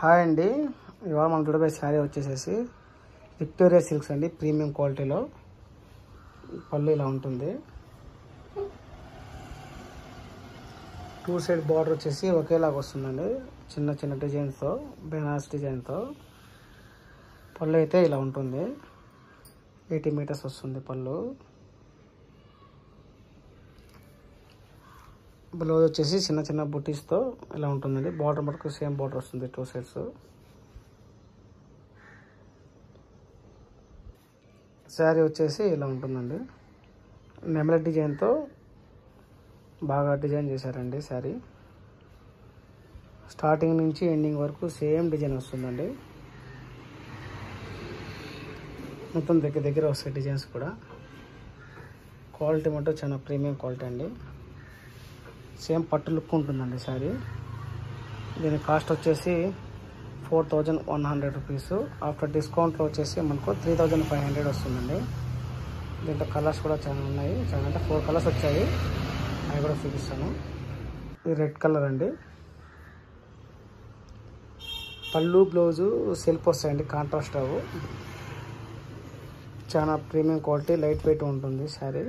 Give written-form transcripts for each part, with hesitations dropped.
Hi అండి, ఇవాళ మనం చూడబోయే శారీ వచ్చేసేసి విక్టోరియా సిల్క్స్ అండి. ప్రీమియం క్వాలిటీలో పళ్ళు ఇలా ఉంటుంది. 2 సైడ్ బార్డర్ వచ్చేసి ఒకేలాగా వస్తుందండి. చిన్న చిన్న డిజైన్స్తో, బెనారస్ డిజైన్తో పళ్ళు అయితే ఇలా ఉంటుంది. 80 మీటర్స్ వస్తుంది పళ్ళు. బ్లౌజ్ వచ్చేసి చిన్న చిన్న బుటీస్తో ఇలా ఉంటుందండి. బార్డర్ మటుకు సేమ్ బార్డర్ వస్తుంది 2 సైడ్స్. శారీ వచ్చేసి ఇలా ఉంటుందండి. నెమలి డిజైన్తో బాగా డిజైన్ చేశారండి. శారీ స్టార్టింగ్ నుంచి ఎండింగ్ వరకు సేమ్ డిజైన్ వస్తుందండి. మొత్తం దగ్గర దగ్గర వస్తాయి డిజైన్స్ కూడా. క్వాలిటీ మొత్తం చాలా ప్రీమియం క్వాలిటీ అండి. సేమ్ పట్టు లుక్ ఉంటుందండి శారీ. దీని కాస్ట్ వచ్చేసి 4100 రూపీస్. ఆఫ్టర్ డిస్కౌంట్లో వచ్చేసి మనకు 3500 వస్తుందండి. దీంట్లో కలర్స్ కూడా చాలా ఉన్నాయి. చాలా అంటే 4 కలర్స్ వచ్చాయి, అవి కూడా చూపిస్తాను. ఇది రెడ్ కలర్ అండి. పళ్ళు బ్లౌజు సెల్ఫ్ వస్తాయండి, కాంట్రాస్ట్ అవు. చాలా ప్రీమియం క్వాలిటీ, లైట్ వెయిట్ ఉంటుంది శారీ.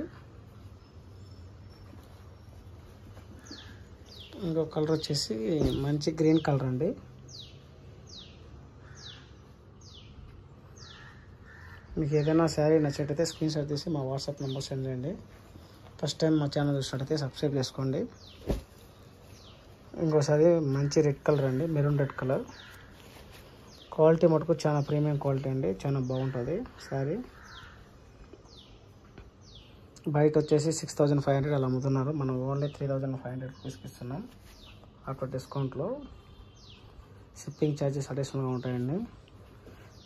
ఇంకో కలర్ వచ్చేసి మంచి గ్రీన్ కలర్ అండి. మీకు ఏదైనా శారీ నచ్చినట్టయితే స్క్రీన్ షాట్ తీసి మా వాట్సాప్ నెంబర్ సెండ్ చేయండి. ఫస్ట్ టైం మా ఛానల్ చూసినట్టయితే సబ్స్క్రైబ్ చేసుకోండి. ఇంకోసారి మంచి రెడ్ కలర్ అండి, మెరూన్ రెడ్ కలర్. క్వాలిటీ మటుకు చాలా ప్రీమియం క్వాలిటీ అండి, చాలా బాగుంటుంది శారీ. బయట వచ్చేసి 6500 అలా అమ్ముతున్నారు. మనం ఓన్లీ 3500 రూపీస్కి ఇస్తున్నాం. ఆఫ్టర్ డిస్కౌంట్లో షిప్పింగ్ ఛార్జెస్ అడిషనల్గా ఉంటాయండి.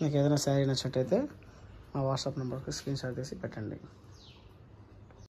మీకు ఏదైనా శారీ నచ్చినట్టయితే మా వాట్సాప్ నెంబర్కి స్క్రీన్ షాట్ తీసి పెట్టండి.